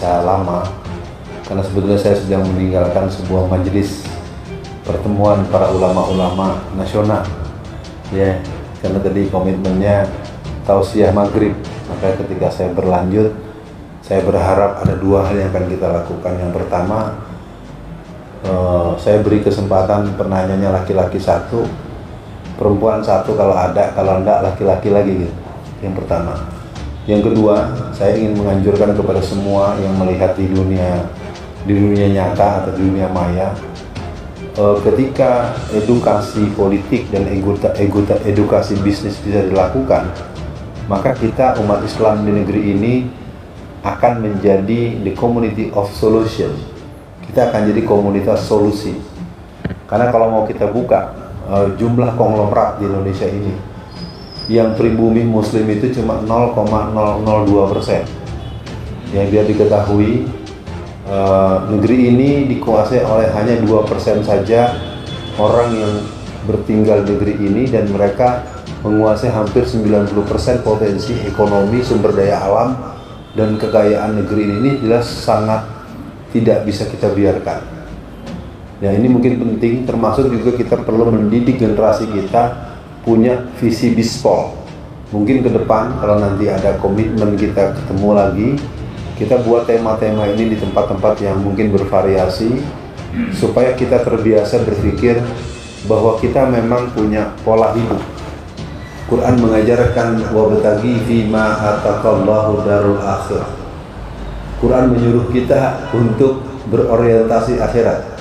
terasa lama karena sebetulnya saya sedang meninggalkan sebuah majelis pertemuan para ulama-ulama nasional, ya, karena tadi komitmennya tausiah maghrib. Maka ketika saya berlanjut, saya berharap ada dua hal yang akan kita lakukan. Yang pertama, saya beri kesempatan penanyanya laki-laki satu, perempuan satu kalau ada, kalau enggak laki-laki lagi gitu. Yang pertama. Yang kedua, saya ingin menganjurkan kepada semua yang melihat di dunia nyata atau di dunia maya, ketika edukasi politik dan edukasi bisnis bisa dilakukan, maka kita umat Islam di negeri ini akan menjadi the community of solution. Kita akan jadi komunitas solusi. Karena kalau mau kita buka jumlah konglomerat di Indonesia ini, yang pribumi muslim itu cuma 0,002%. Yang biar diketahui, negeri ini dikuasai oleh hanya 2% saja orang yang bertinggal di negeri ini, dan mereka menguasai hampir 90% potensi ekonomi, sumber daya alam, dan kekayaan negeri ini jelas sangat tidak bisa kita biarkan. Ya, ini mungkin penting, termasuk juga kita perlu mendidik generasi kita punya visi bispol. Mungkin ke depan kalau nanti ada komitmen kita ketemu lagi, kita buat tema-tema ini di tempat-tempat yang mungkin bervariasi, supaya kita terbiasa berpikir bahwa kita memang punya pola hidup. Quran mengajarkan wabtaghi fima ataqallahu darul akhirah. Quran menyuruh kita untuk berorientasi akhirat.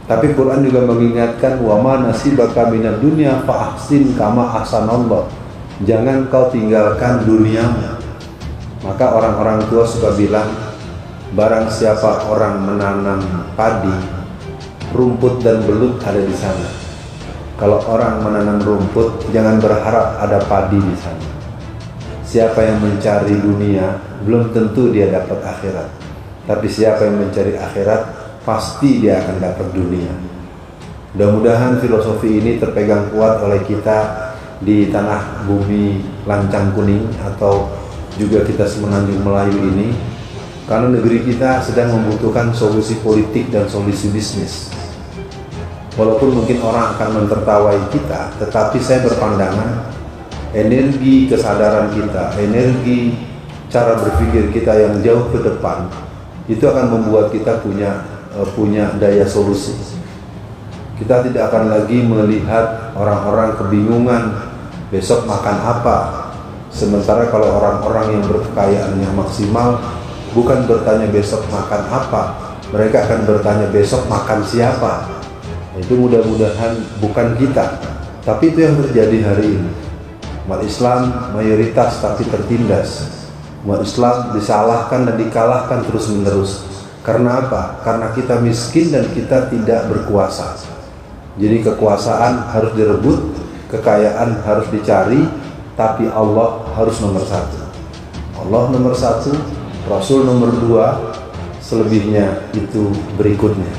Tapi Quran juga mengingatkan wa ma nasibaka minad dunya fa ahsin kama ahsanallah. Jangan kau tinggalkan duniamu. Maka orang-orang tua suka bilang, barang siapa orang menanam padi, rumput dan belut ada di sana. Kalau orang menanam rumput, jangan berharap ada padi di sana. Siapa yang mencari dunia, belum tentu dia dapat akhirat. Tapi siapa yang mencari akhirat, pasti dia akan dapat dunia. Mudah-mudahan filosofi ini terpegang kuat oleh kita di tanah bumi lancang kuning atau juga kita semenanjung Melayu ini, karena negeri kita sedang membutuhkan solusi politik dan solusi bisnis. Walaupun mungkin orang akan mentertawai kita, tetapi saya berpandangan energi kesadaran kita, energi cara berpikir kita yang jauh ke depan, itu akan membuat kita punya daya solusi. Kita tidak akan lagi melihat orang-orang kebingungan besok makan apa. Sementara kalau orang-orang yang berkekayaannya maksimal bukan bertanya besok makan apa, mereka akan bertanya besok makan siapa. Itu mudah-mudahan bukan kita, tapi itu yang terjadi hari ini. Umat Islam mayoritas tapi tertindas. Umat Islam disalahkan dan dikalahkan terus-menerus. Karena apa? Karena kita miskin dan kita tidak berkuasa. Jadi kekuasaan harus direbut, kekayaan harus dicari, tapi Allah harus nomor satu. Allah nomor satu, Rasul nomor dua, selebihnya itu berikutnya.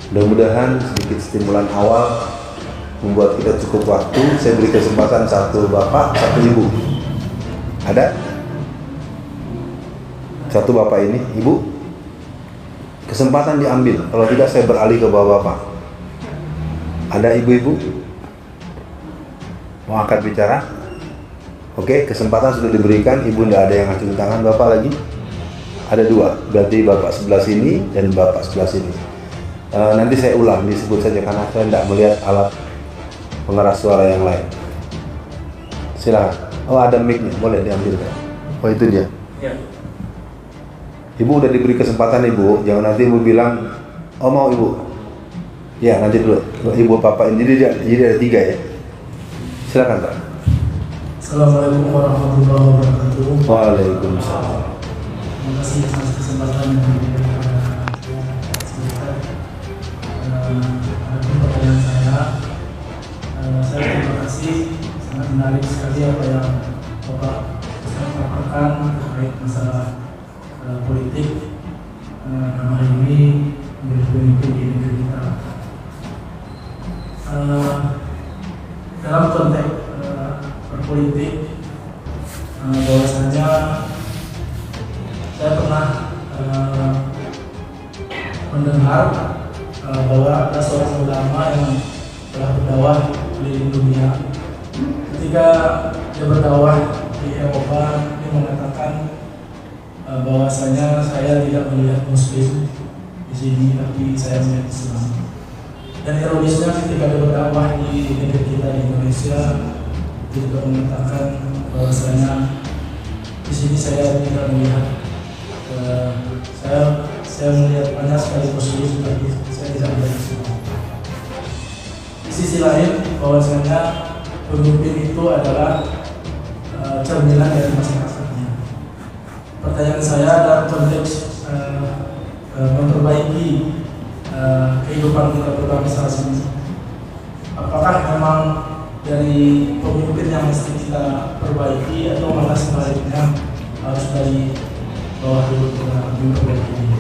Mudah-mudahan sedikit stimulan awal membuat kita cukup waktu. Saya beri kesempatan satu bapak, satu ibu. Ada? Satu bapak ini, ibu. Kesempatan diambil, kalau tidak saya beralih ke bapak-bapak. Ada ibu-ibu? Mau angkat bicara? Oke, kesempatan sudah diberikan. Ibu tidak ada yang ngacung tangan. Bapak lagi? Ada dua, berarti bapak sebelah sini dan bapak sebelah sini. Nanti saya ulang, disebut saja karena saya tidak melihat alat pengeras suara yang lain. Silakan. Oh, ada mic-nya, boleh diambil kan? Oh, itu dia. Ya. Ibu udah diberi kesempatan ibu, jangan nanti ibu bilang, oh mau ibu. Ya nanti dulu, ibu papa ini jadi ada tiga ya. Silakan Pak. Assalamualaikum warahmatullahi wabarakatuh. Waalaikumsalam. Terima kasih atas kesempatan yang diberikan kepada saya. Ada pertanyaan saya. Saya terima kasih, sangat menarik sekali apa yang Bapak katakan terkait masalah politik dalam hal ini menjadi pemimpin di negeri kita. Dalam konteks berpolitik, bahwasanya saya pernah mendengar bahwa ada seorang ulama yang telah berdakwah di dunia. Ketika dia berdakwah di Eropa, dia mengatakan bahwasanya saya tidak melihat Muslim di sini, tapi saya melihat Islam. Dan ironisnya ketika dia berdakwah di negeri kita di Indonesia, dia juga mengatakan bahwasanya di sini saya tidak melihat, saya melihat banyak sekali Muslim, tapi saya tidak melihat Islam. Di sisi lain, bahwasanya pemimpin itu adalah cerminan dari masyarakatnya. Pertanyaan saya dalam konteks memperbaiki kehidupan kita berbangsa ini, apakah memang dari pemimpin yang mesti kita perbaiki atau malah sebaliknya harus dari bawah dulu kita memperbaiki ini?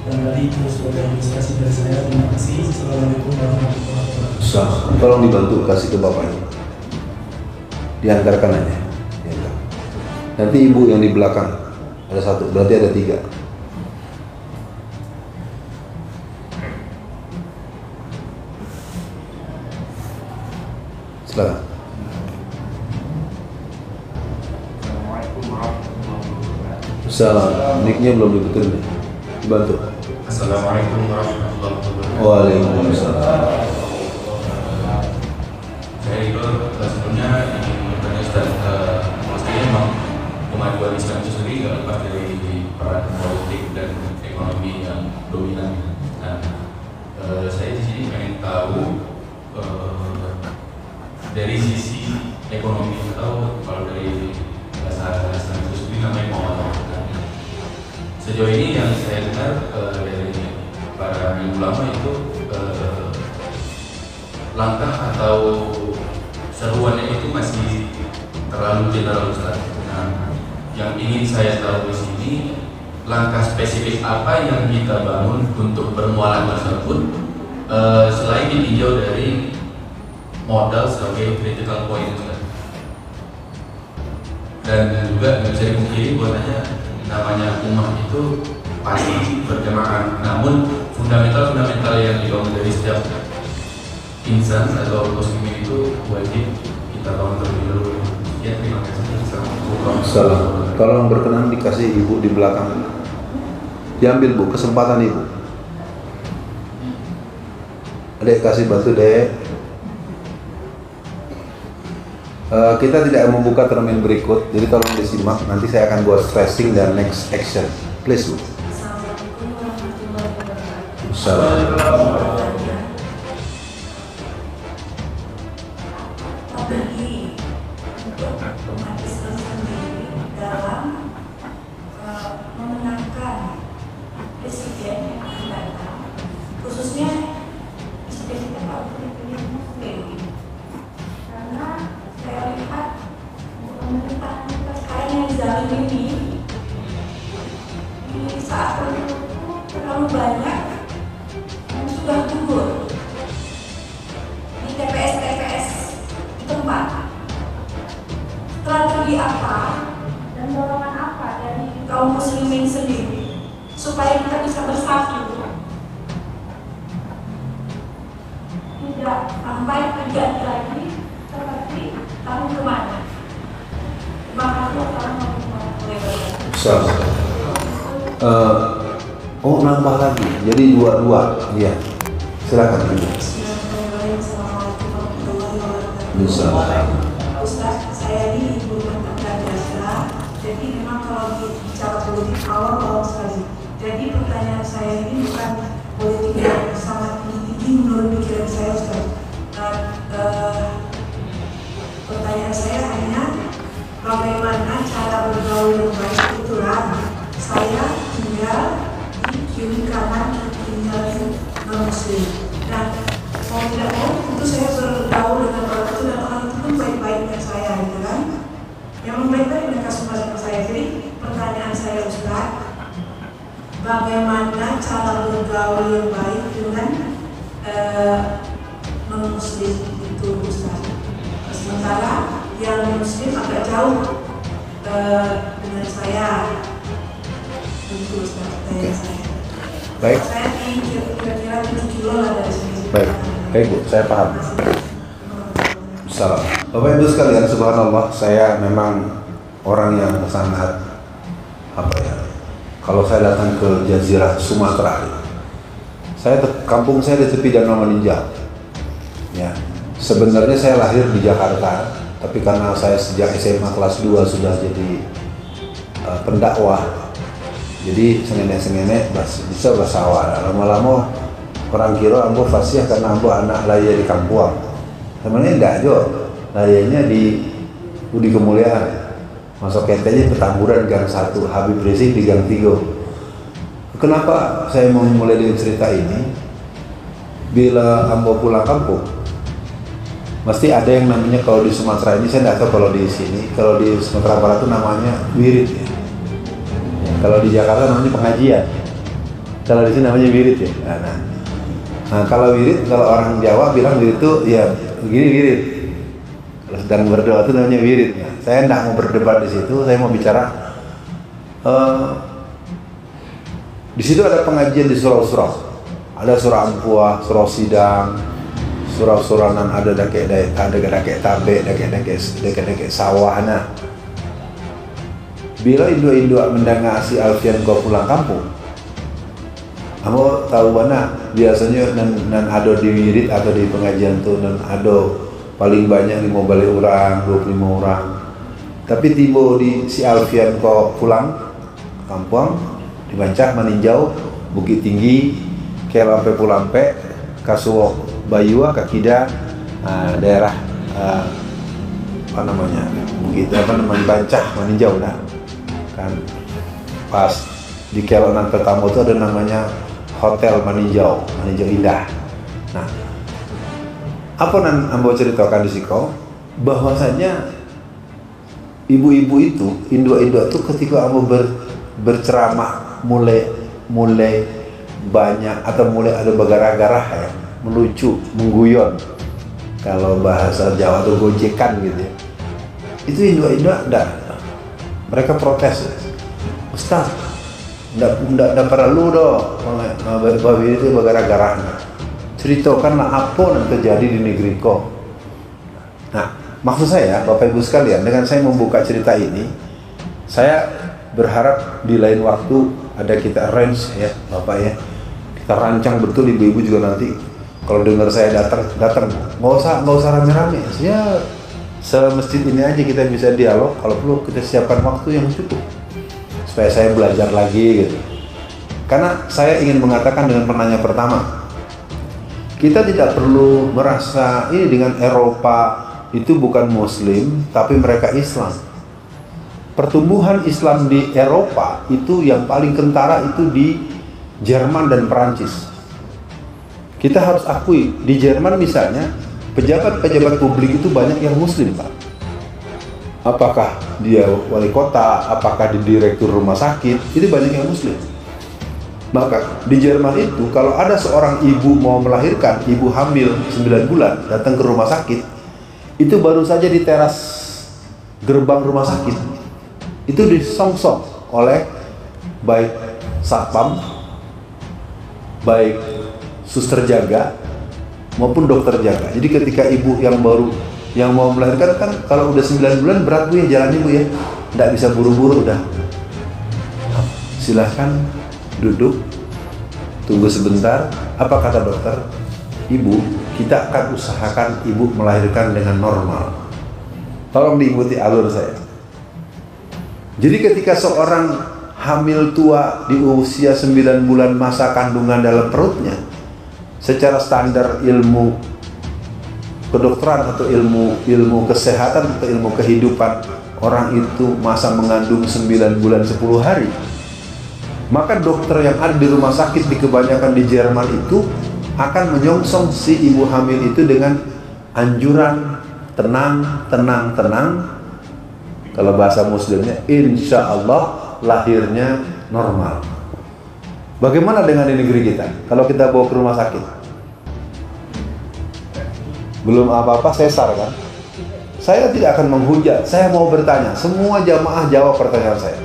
Dan dari itu sebagai diskusi dari saya, terima kasih. Assalamualaikum warahmatullahi wabarakatuh. Tolong dibantu kasih ke bapaknya, diantarkan aja, diantar. Nanti ibu yang di belakang ada satu, berarti ada 3. Silakan. Assalamualaikum warahmatullahi wabarakatuh. Salam. Nicknya belum dibetul nih. Dibantu. Assalamualaikum warahmatullahi wabarakatuh. Waalaikumsalam. Saya itu sebelumnya ingin bertanya Ustaz, maksudnya memang kemajuan Islam itu sendiri nggak lepas dari peran politik dan ekonomi yang dominan. Nah, saya di sini pengen tahu dari sisi ekonomi atau kalau dari bahasa Islam itu sendiri namanya muamalah. Sejauh ini yang saya dengar dari para ulama itu langkah atau seruannya itu masih terlalu general Ustaz. Nah, yang ingin saya tahu di sini langkah spesifik apa yang kita bangun untuk bermuamalah tersebut selain ditinjau dari modal sebagai critical point itu kan. Dan juga nggak bisa dipungkiri bahwasanya namanya ummah itu pasti berjamaah, namun fundamental yang dibangun dari setiap insan atau muslimin itu wajib kita bangun terlebih dahulu. Ya, terima kasih. Salam. Tolong berkenan dikasih ibu di belakang. Diambil bu, kesempatan ibu. Adek kasih bantu dek. Kita tidak membuka termin berikut, jadi tolong disimak. Nanti saya akan buat stressing dan next action. Please bu. Assalamualaikum warahmatullahi wabarakatuh. Salam. Strategi untuk umat Islam sendiri dalam memenangkan presiden yang akan datang, khususnya presiden kita Pak Muslim. Karena saya lihat pemerintahan kita sekarang yang zalim ini di saat itu terlalu banyak yang sudah gugur di TPS di tempat. Strategi apa dan dorongan apa dari kaum muslimin sendiri supaya kita bisa bersatu, tidak sampai terjadi lagi seperti tahun kemarin. Terima kasih. Assalamualaikum warahmatullahi wabarakatuh. Salam. Oh nambah lagi, jadi 2-2. Iya. Silakan ibu. Bismillahirrahmanirrahim. Assalamualaikum warahmatullahi wabarakatuh. Bisa. Ustaz, saya ini ibu rumah tangga biasa. Jadi memang kalau bicara politik awal sekali. Jadi pertanyaan saya ini bukan politik yang sangat tinggi menurut pikiran saya, Ustaz. Pertanyaan saya hanya bagaimana cara bergaul yang baik. Kebetulan saya tinggal di kiri kanan tinggal non muslim. Nah, mau tidak mau tentu saya bergaul dengan orang itu dan orang itu pun baik-baik dengan saya, gitu kan? Yang baik-baik mereka semua dengan saya. Jadi pertanyaan saya, Ustaz, bagaimana cara bergaul yang baik dengan non muslim itu, Ustaz? Sementara yang muslim agak jauh dengan saya, tentu Ustaz, saya. Baik. Saya di kaki kira-kira 7 kilo lah dari sini. Baik Bu, saya paham. Salam. Bapak Ibu sekalian, subhanallah, saya memang orang yang sangat kalau saya datang ke Jazirah Sumatera, kampung saya di tepi Danau Meninjau. Ya, sebenarnya saya lahir di Jakarta, tapi karena saya sejak SMA kelas 2 sudah jadi pendakwah, jadi sengenek-sengenek bisa bahasa lama-lama orang kira ambo fasih karena ambo anak laya di kampung. Sebenarnya enggak jo, layanya di Budi Kemuliaan. Masuk kentenya Petamburan Gang 1, Habib Rizik di Gang 3. Kenapa saya mau mulai dengan cerita ini? Bila ambo pulang kampung, pasti ada yang namanya, kalau di Sumatera ini, saya tidak tahu kalau di sini, kalau di Sumatera Barat itu namanya wirid ya. Kalau di Jakarta namanya pengajian. Kalau di sini namanya wirid ya. Nah, kalau wirid, kalau orang Jawa bilang wirid itu ya begini wirid. Kalau sedang berdoa itu namanya wirid. Nah, saya tidak mau berdebat di situ, saya mau bicara. Di situ ada pengajian di surau-surau. Ada surau Ampua, surau Sidang, surau-suranan, ada dake tabe, dake sawah. Nah, bila induk-induk mendangasi Alfian kau pulang kampung, kamu tahu mana biasanya nan ada di wirid atau di pengajian tuh nan ada paling banyak 5 balik orang, 25 orang. Tapi tiba di si Alfian kau pulang kampung, di Bancah, Meninjau, Bukit Tinggi, Kelampe Pulampe, Kasuwo Bayua, Kakida, daerah Bancah, Meninjau dah. Kan pas di Kelonan pertama itu ada namanya Hotel Meninjau Indah. Nah, apa yang ambo ceritakan di siko, bahwasanya ibu-ibu itu, induk-induk itu ketika ambo berceramah mulai banyak atau mulai ada bergarah-garah ya, melucu, mengguyon, kalau bahasa Jawa itu gojekan gitu ya. Itu induk-induk mereka protes, Ustaz, ndak perlu doh babi itu bergarah-garah. Ceritakanlah apa yang terjadi di negeri kau. Nah, maksud saya, Bapak Ibu sekalian, dengan saya membuka cerita ini, saya berharap di lain waktu ada kita arrange ya, Bapak ya, kita rancang betul, ibu-ibu juga nanti kalau dengar saya datang, nggak usah rame-rame ya. Semestit ini aja kita bisa dialog, kalau perlu kita siapkan waktu yang cukup supaya saya belajar lagi gitu. Karena saya ingin mengatakan dengan penanya pertama, kita tidak perlu merasa ini dengan Eropa itu bukan Muslim tapi mereka Islam. Pertumbuhan Islam di Eropa itu yang paling kentara itu di Jerman dan Perancis. Kita harus akui, di Jerman misalnya pejabat-pejabat publik itu banyak yang Muslim, Pak. Apakah dia wali kota, apakah di direktur rumah sakit, itu banyak yang Muslim. Maka di Jerman itu kalau ada seorang ibu mau melahirkan, ibu hamil 9 bulan datang ke rumah sakit, itu baru saja di teras gerbang rumah sakit itu disongsong oleh baik satpam, baik suster jaga maupun dokter jaga. Jadi ketika ibu yang mau melahirkan kan kalau udah 9 bulan berat Bu ya, jalannya Bu ya, nggak bisa buru-buru, udah silahkan duduk, tunggu sebentar. Apa kata dokter? Ibu, kita akan usahakan ibu melahirkan dengan normal. Tolong diikuti alur saya. Jadi ketika seorang hamil tua di usia 9 bulan masa kandungan dalam perutnya, secara standar ilmu kedokteran atau ilmu kesehatan atau ilmu kehidupan, orang itu masa mengandung 9 bulan 10 hari. Maka dokter yang ada di rumah sakit di kebanyakan di Jerman itu akan menyongsong si ibu hamil itu dengan anjuran tenang. Kalau bahasa muslimnya, insya Allah lahirnya normal. Bagaimana dengan di negeri kita? Kalau kita bawa ke rumah sakit, belum apa-apa sesar kan? Saya tidak akan menghujat, saya mau bertanya. Semua jamaah jawab pertanyaan saya.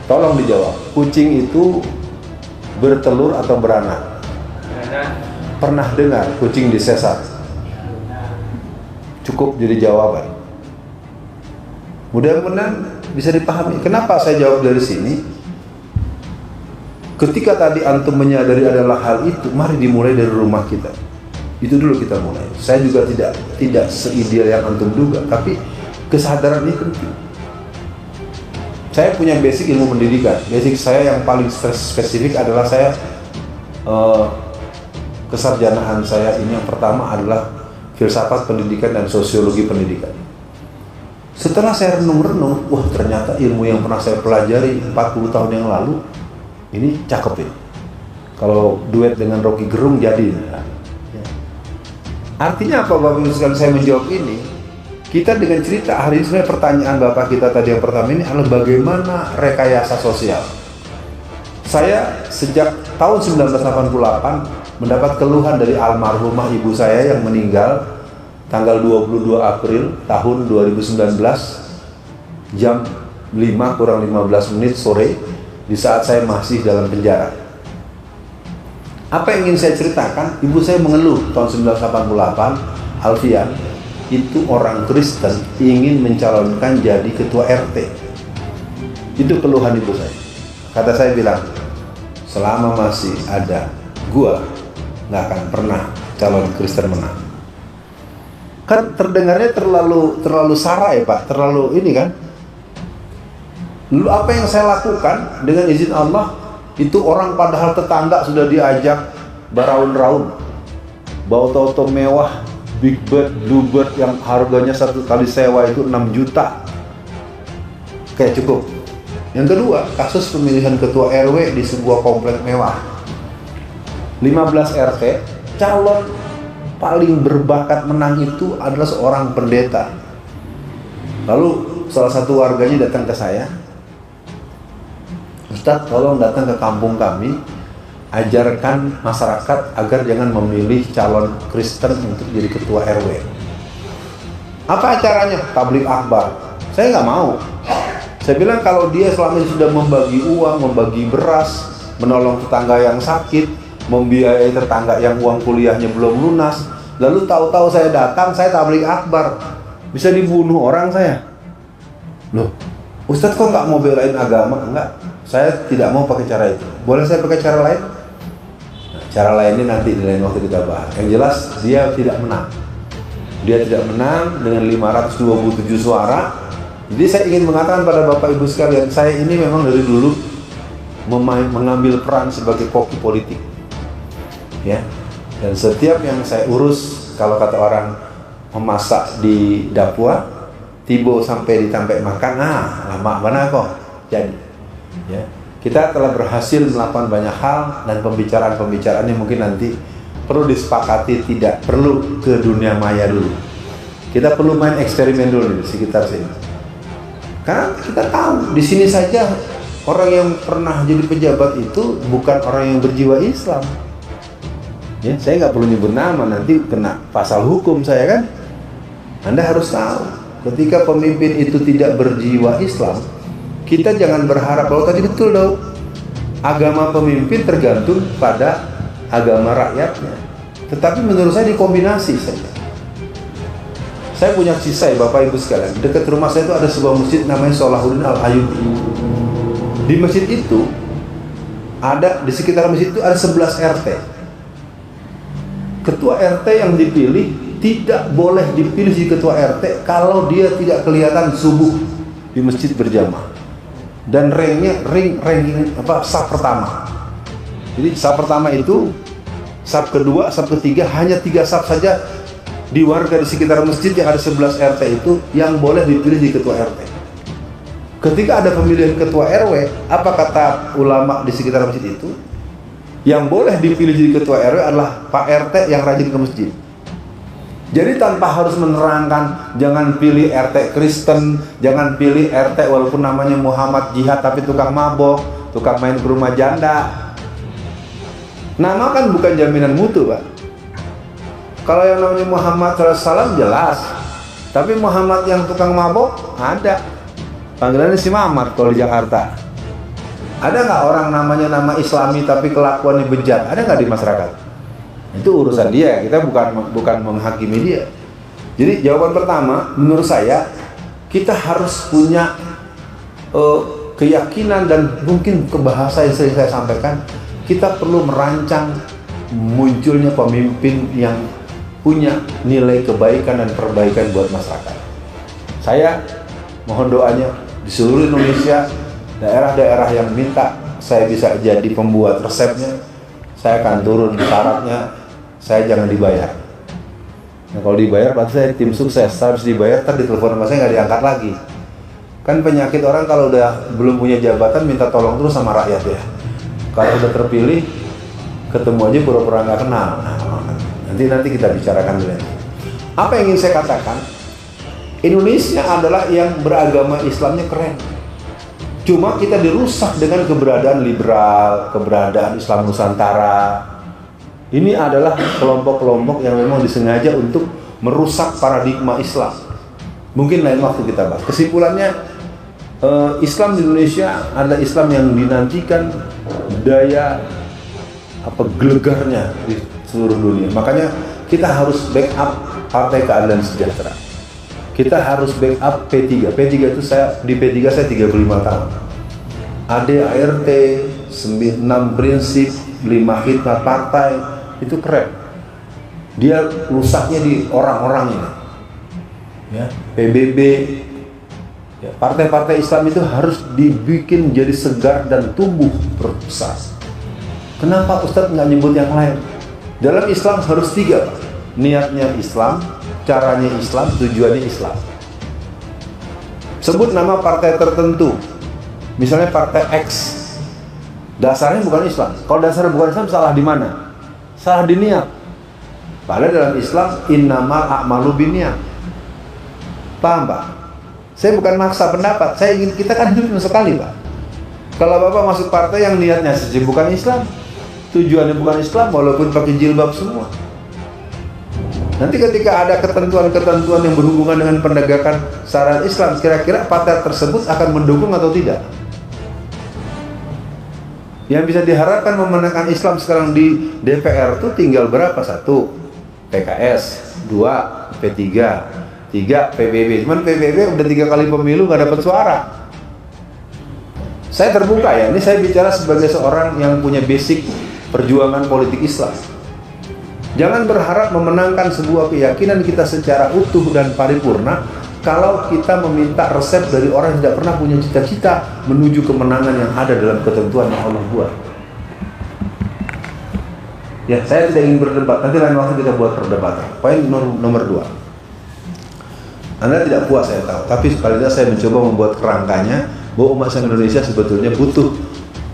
Tolong dijawab. Kucing itu bertelur atau beranak? Pernah dengar kucing disesat? Cukup jadi jawaban. Mudah-mudahan bisa dipahami. Kenapa saya jawab dari sini? Ketika tadi antum menyadari adalah hal itu, mari dimulai dari rumah kita. Itu dulu kita mulai. Saya juga tidak seideal yang antum duga, tapi kesadaran ini penting. Saya punya basic ilmu pendidikan. Basic saya yang paling spesifik adalah saya kesarjanaan saya ini yang pertama adalah filsafat pendidikan dan sosiologi pendidikan. Setelah saya renung-renung, wah ternyata ilmu yang pernah saya pelajari 40 tahun yang lalu ini cakep ini. Kalau duet dengan Rocky Gerung jadi. Artinya apa Bapak Ibu sekalian saya menjawab ini? Kita dengan cerita hari ini sebenarnya pertanyaan Bapak kita tadi yang pertama ini adalah bagaimana rekayasa sosial. Saya sejak tahun 1988 mendapat keluhan dari almarhumah ibu saya yang meninggal tanggal 22 April tahun 2019 jam 5 kurang 15 menit sore di saat saya masih dalam penjara. Apa yang ingin saya ceritakan? Ibu saya mengeluh tahun 1988, Alfian itu orang Kristen ingin mencalonkan jadi ketua RT. Itu keluhan ibu saya. Kata saya bilang, selama masih ada gua nggak akan pernah calon Kristen menang. Kan terdengarnya terlalu sara ya Pak, terlalu ini kan. Lalu apa yang saya lakukan dengan izin Allah, itu orang padahal tetangga sudah diajak beraun-raun, bawa auto mewah, Big Bird, Bluebird yang harganya satu kali sewa itu 6 juta. Kayak cukup. Yang kedua, kasus pemilihan ketua RW di sebuah komplek mewah. 15 RT, calon paling berbakat menang itu adalah seorang pendeta. Lalu salah satu warganya datang ke saya, Ustadz tolong datang ke kampung kami, ajarkan masyarakat agar jangan memilih calon Kristen untuk jadi ketua RW. Apa acaranya? Tablik akbar. Saya nggak mau. Saya bilang kalau dia selama ini sudah membagi uang, membagi beras, menolong tetangga yang sakit, membiayai tetangga yang uang kuliahnya belum lunas, lalu tahu-tahu saya datang, saya tablik akbar, bisa dibunuh orang saya. Loh, Ustadz kok nggak mau belain agama? Enggak, saya tidak mau pakai cara itu. Boleh saya pakai cara lain? Nah, cara lainnya nanti di lain waktu kita bahas. Yang jelas dia tidak menang. Dia tidak menang dengan 527 suara. Jadi saya ingin mengatakan pada Bapak Ibu sekalian, saya ini memang dari dulu mengambil peran sebagai koki politik. Ya. Dan setiap yang saya urus, kalau kata orang memasak di dapur, tiba sampai ditampai makan, lama mana kok? Jadi, ya, kita telah berhasil melakukan banyak hal dan pembicaraan yang mungkin nanti perlu disepakati, tidak perlu ke dunia maya dulu. Kita perlu main eksperimen dulu di sekitar sini. Karena kita tahu di sini saja orang yang pernah jadi pejabat itu bukan orang yang berjiwa Islam. Ya, saya nggak perlu nyebut nama, nanti kena pasal hukum saya kan. Anda harus tahu, ketika pemimpin itu tidak berjiwa Islam, kita jangan berharap bahwa tadi betul dong. Agama pemimpin tergantung pada agama rakyatnya. Tetapi menurut saya dikombinasi saja. Saya punya kisah Bapak Ibu sekalian. Dekat rumah saya itu ada sebuah masjid namanya Salahuddin Al-Ayyubi. Di masjid itu ada, di sekitar masjid itu ada 11 RT. Ketua RT yang dipilih tidak boleh dipilih si ketua RT kalau dia tidak kelihatan subuh di masjid berjamaah. Dan ranking saf pertama. Jadi saf pertama itu, saf kedua, saf ketiga, hanya 3 saf saja di warga di sekitar masjid yang ada 11 RT itu yang boleh dipilih di ketua RT. Ketika ada pemilihan ketua RW, apa kata ulama di sekitar masjid itu? Yang boleh dipilih jadi ketua RW adalah Pak RT yang rajin ke masjid. Jadi tanpa harus menerangkan, jangan pilih RT Kristen, jangan pilih RT walaupun namanya Muhammad Jihad tapi tukang mabok, tukang main ke rumah janda. Nama kan bukan jaminan mutu, Pak. Kalau yang namanya Muhammad SAW jelas, tapi Muhammad yang tukang mabok ada. Panggilannya si Mamat kalau di Jakarta. Ada nggak orang namanya nama Islami tapi kelakuannya bejat? Ada nggak di masyarakat? Itu urusan dia, kita bukan menghakimi dia. Jadi jawaban pertama, menurut saya kita harus punya keyakinan dan mungkin kebahasa yang sering saya sampaikan, kita perlu merancang munculnya pemimpin yang punya nilai kebaikan dan perbaikan buat masyarakat. Saya mohon doanya di seluruh Indonesia, daerah-daerah yang minta saya bisa jadi pembuat resepnya, saya akan turun syaratnya, saya jangan dibayar. Nah, kalau dibayar pasti saya tim sukses, saya harus dibayar, ntar ditelepon sama saya nggak diangkat lagi. Kan penyakit orang kalau udah belum punya jabatan minta tolong terus sama rakyat ya. Kalau udah terpilih, ketemu aja pura-pura nggak kenal. Nah, nanti kita bicarakan dulu. Apa yang ingin saya katakan? Indonesia adalah yang beragama Islamnya keren. Cuma kita dirusak dengan keberadaan liberal, keberadaan Islam Nusantara. Ini adalah kelompok-kelompok yang memang disengaja untuk merusak paradigma Islam. Mungkin lain waktu kita bahas. Kesimpulannya, Islam di Indonesia adalah Islam yang dinantikan daya gelegarnya di seluruh dunia. Makanya kita harus backup Partai Keadilan Sejahtera. Kita harus backup P3. P3 itu di P3 saya 35 tahun. ADART, 6 prinsip, 5 khidmat partai, itu keren. Dia rusaknya di orang-orangnya. Ya, PBB, ya, partai-partai Islam itu harus dibikin jadi segar dan tumbuh berbesar. Kenapa Ustadz nggak nyebut yang lain? Dalam Islam harus 3, Pak. Niatnya Islam, caranya Islam, tujuannya Islam. Sebut nama partai tertentu, misalnya partai X, dasarnya bukan Islam. Kalau dasarnya bukan Islam, salah di mana? Salah di niat. Padahal dalam Islam, innamal a'malu binniyat. Paham, Pak? Saya bukan maksa pendapat, saya ingin kita kan hidup sekali, Pak. Kalau Bapak masuk partai yang niatnya bukan Islam, tujuannya bukan Islam, walaupun pakai jilbab semua, nanti ketika ada ketentuan-ketentuan yang berhubungan dengan penegakan syariat Islam, kira-kira partai tersebut akan mendukung atau tidak? Yang bisa diharapkan memenangkan Islam sekarang di DPR itu tinggal berapa? 1, PKS, 2, P3, 3, PBB. Cuman PBB udah 3 kali pemilu nggak dapat suara. Saya terbuka ya, ini saya bicara sebagai seorang yang punya basic perjuangan politik Islam. Jangan berharap memenangkan sebuah keyakinan kita secara utuh dan paripurna kalau kita meminta resep dari orang yang tidak pernah punya cita-cita menuju kemenangan yang ada dalam ketentuan yang Allah buat. Ya, saya tidak ingin berdebat, nanti lain waktu kita buat perdebatan. Poin nomor 2. Anda tidak puas saya tahu, tapi sekali lagi saya mencoba membuat kerangkanya bahwa umat Indonesia sebetulnya butuh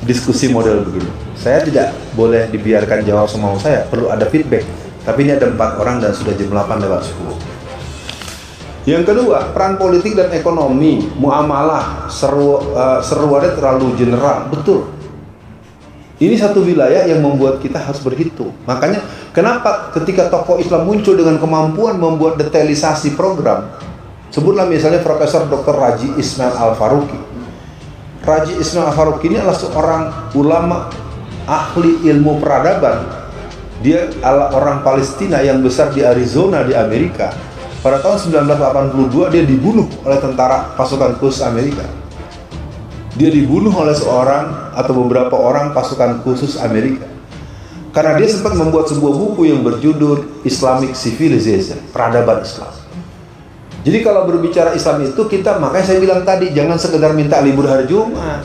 diskusi model begini. Saya tidak boleh dibiarkan jawab semau saya, perlu ada feedback. Tapi ini ada 4 orang dan sudah jam 8:10. Yang kedua, peran politik dan ekonomi, muamalah, seruannya terlalu general. Betul. Ini satu wilayah yang membuat kita harus berhitung. Makanya kenapa ketika tokoh Islam muncul dengan kemampuan membuat detailisasi program, sebutlah misalnya Profesor Dr. Raji Ismail Al-Faruqi. Raji Ismail Al-Faruqi ini adalah seorang ulama ahli ilmu peradaban. Dia adalah orang Palestina yang besar di Arizona di Amerika. Pada tahun 1982 dia dibunuh oleh tentara pasukan khusus Amerika. Dia dibunuh oleh seorang atau beberapa orang pasukan khusus Amerika karena dia sempat membuat sebuah buku yang berjudul Islamic Civilization, peradaban Islam. Jadi kalau berbicara Islam itu kita, makanya saya bilang tadi, jangan sekedar minta libur hari Jumat.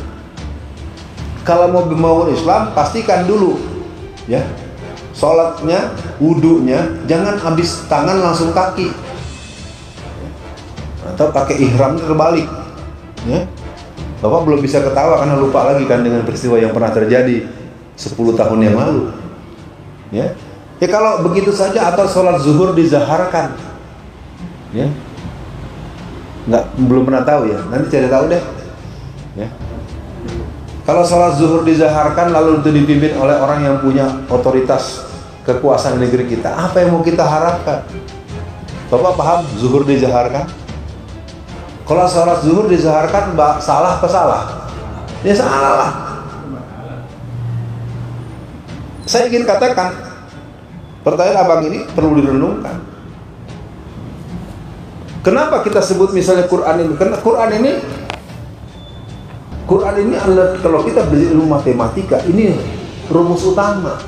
Kalau mau membangun Islam, pastikan dulu ya, sholatnya, wudunya jangan habis tangan langsung kaki, atau pakai ihram terbalik ya. Bapak belum bisa ketawa karena lupa lagi kan dengan peristiwa yang pernah terjadi 10 tahun yang lalu ya. Ya kalau begitu saja, atau sholat zuhur dizaharkan ya, belum pernah tahu ya, nanti cari tahu deh ya. Kalau sholat zuhur dizaharkan lalu itu dipimpin oleh orang yang punya otoritas kekuasaan negeri kita, apa yang mau kita harapkan? Bapak paham zuhur dizaharkan? Kalau sholat zuhur dizaharkan salah apa salah? Ya salah lah. Saya ingin katakan, pertanyaan abang ini perlu direnungkan. Kenapa kita sebut misalnya Quran ini? Karena Quran ini adalah, kalau kita belajar ilmu matematika, ini rumus utama.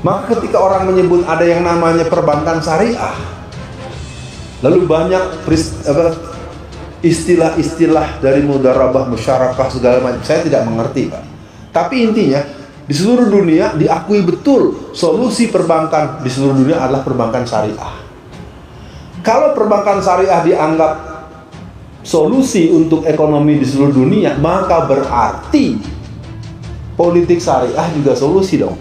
Maka ketika orang menyebut ada yang namanya perbankan syariah, lalu banyak istilah-istilah dari mudarabah, musyarakah, segala macam, saya tidak mengerti, Pak. Tapi intinya, di seluruh dunia diakui betul solusi perbankan di seluruh dunia adalah perbankan syariah. Kalau perbankan syariah dianggap solusi untuk ekonomi di seluruh dunia, maka berarti politik syariah juga solusi dong.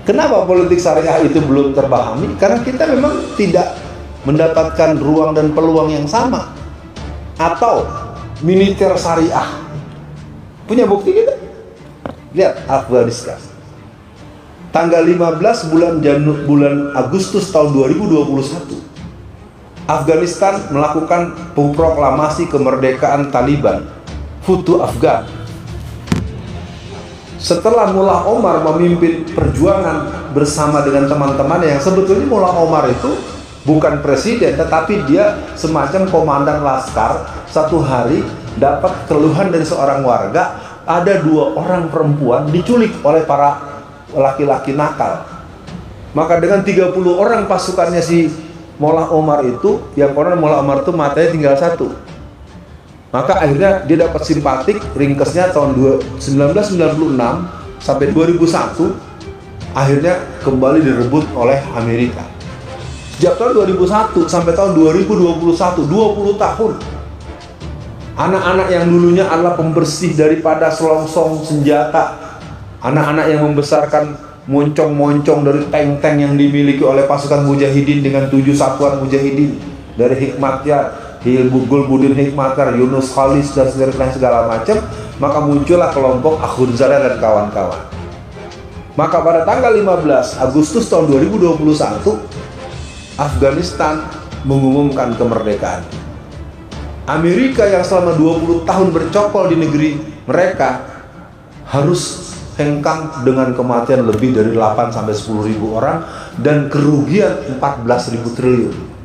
Kenapa politik syariah itu belum terpahami? Karena kita memang tidak mendapatkan ruang dan peluang yang sama. Atau militer syariah. Punya bukti kita? Lihat Afghanistan. Tanggal 15 bulan Agustus tahun 2021. Afghanistan melakukan proklamasi kemerdekaan Taliban. Futu Afgan. Setelah Mullah Omar memimpin perjuangan bersama dengan teman-teman yang sebetulnya Mullah Omar itu bukan presiden, tetapi dia semacam komandan laskar. Satu hari dapat keluhan dari seorang warga, ada 2 orang perempuan diculik oleh para laki-laki nakal. Maka dengan 30 orang pasukannya si Mullah Omar itu, yang konon Mullah Omar itu matanya tinggal 1. Maka akhirnya dia dapat simpatik, ringkesnya tahun 1996 sampai 2001 akhirnya kembali direbut oleh Amerika. Sejak tahun 2001 sampai tahun 2021, 20 tahun, anak-anak yang dulunya adalah pembersih daripada selongsong senjata, anak-anak yang membesarkan moncong-moncong dari tank-tank yang dimiliki oleh pasukan mujahidin dengan 7 satuan mujahidin dari Hikmatyar, Gulbuddin Hikmatyar, Yunus Khalis dan segala macam, maka muncullah kelompok Akhundzada dan kawan-kawan. Maka pada tanggal 15 Agustus tahun 2021 Afghanistan mengumumkan kemerdekaan. Amerika yang selama 20 tahun bercokol di negeri mereka harus hengkang dengan kematian lebih dari 8 sampai 10.000 orang dan kerugian 14.000 triliun.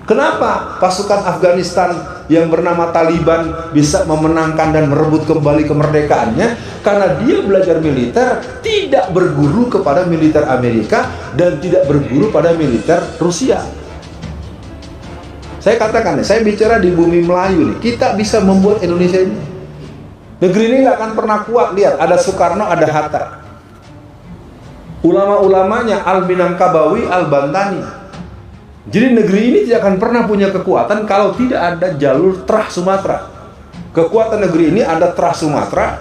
Kenapa pasukan Afghanistan yang bernama Taliban bisa memenangkan dan merebut kembali kemerdekaannya? Karena dia belajar militer, tidak berguru kepada militer Amerika dan tidak berguru pada militer Rusia. Saya katakan, saya bicara di bumi Melayu nih, kita bisa membuat Indonesia ini. Negeri ini nggak akan pernah kuat. Lihat, ada Soekarno, ada Hatta. Ulama-ulamanya Al-Minangkabawi, Al-Bantani. Jadi negeri ini tidak akan pernah punya kekuatan kalau tidak ada jalur Trah Sumatera. Kekuatan negeri ini ada Trah Sumatera,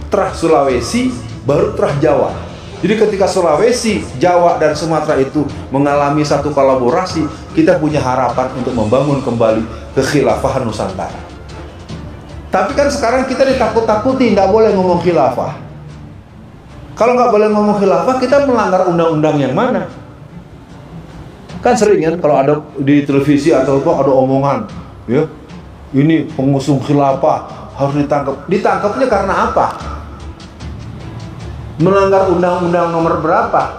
Trah Sulawesi, baru Trah Jawa. Jadi ketika Sulawesi, Jawa, dan Sumatera itu mengalami satu kolaborasi, kita punya harapan untuk membangun kembali kekhilafahan Nusantara. Tapi kan sekarang kita ditakut-takuti, nggak boleh ngomong khilafah. Kalau nggak boleh ngomong khilafah, kita melanggar undang-undang yang mana? Kan sering kan kalau ada di televisi atau apa ada omongan, ya ini pengusung khilafah harus ditangkap. Ditangkapnya karena apa? Melanggar undang-undang nomor berapa?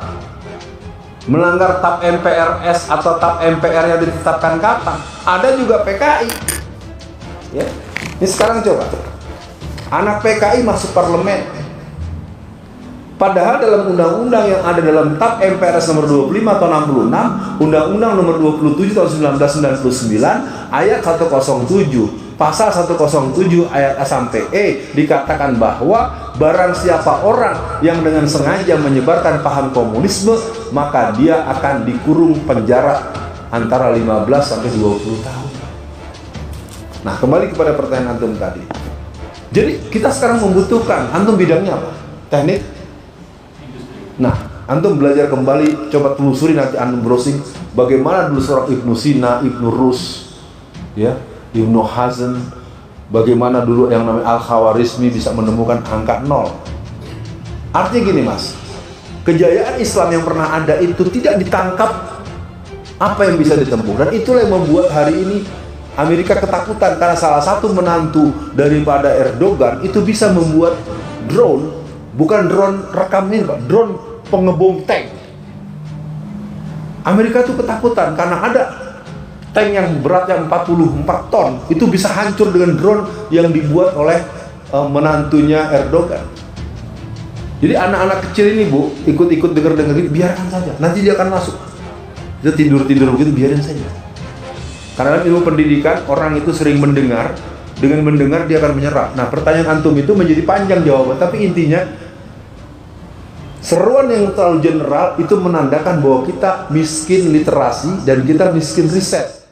Melanggar TAP MPRS atau TAP MPR yang ditetapkan kapan? Ada juga PKI. Ya. Ini sekarang coba. Anak PKI masuk parlemen. Padahal dalam undang-undang yang ada dalam TAP MPRS nomor 25 tahun 66, Undang-Undang nomor 27 tahun 1999, ayat 107, pasal 107 ayat A sampai E dikatakan bahwa barang siapa orang yang dengan sengaja menyebarkan paham komunisme, maka dia akan dikurung penjara antara 15 sampai 20 tahun. Nah, kembali kepada pertanyaan antum tadi. Jadi kita sekarang membutuhkan, antum bidangnya apa? Teknik. Nah, antum belajar kembali, coba telusuri nanti antum browsing bagaimana dulu seorang Ibnu Sina, Ibnu Rus, ya, Ibnu Hazm, bagaimana dulu yang namanya Al-Khawarizmi bisa menemukan angka 0. Artinya gini mas, kejayaan Islam yang pernah ada itu tidak ditangkap apa yang bisa ditempuh, dan itulah yang membuat hari ini Amerika ketakutan karena salah satu menantu daripada Erdogan itu bisa membuat drone Bukan drone rekam ini Pak, drone pengebom tank. Amerika tuh ketakutan karena ada tank yang beratnya 44 ton itu bisa hancur dengan drone yang dibuat oleh menantunya Erdogan. Jadi anak-anak kecil ini Bu, ikut-ikut dengar-dengar, biarkan saja. Nanti dia akan masuk. Dia tidur-tidur begitu, biarin saja. Karena ilmu pendidikan, orang itu sering mendengar. Dengan mendengar dia akan menyerap. Nah, pertanyaan antum itu menjadi panjang jawaban, tapi intinya seruan yang terlalu general itu menandakan bahwa kita miskin literasi dan kita miskin riset.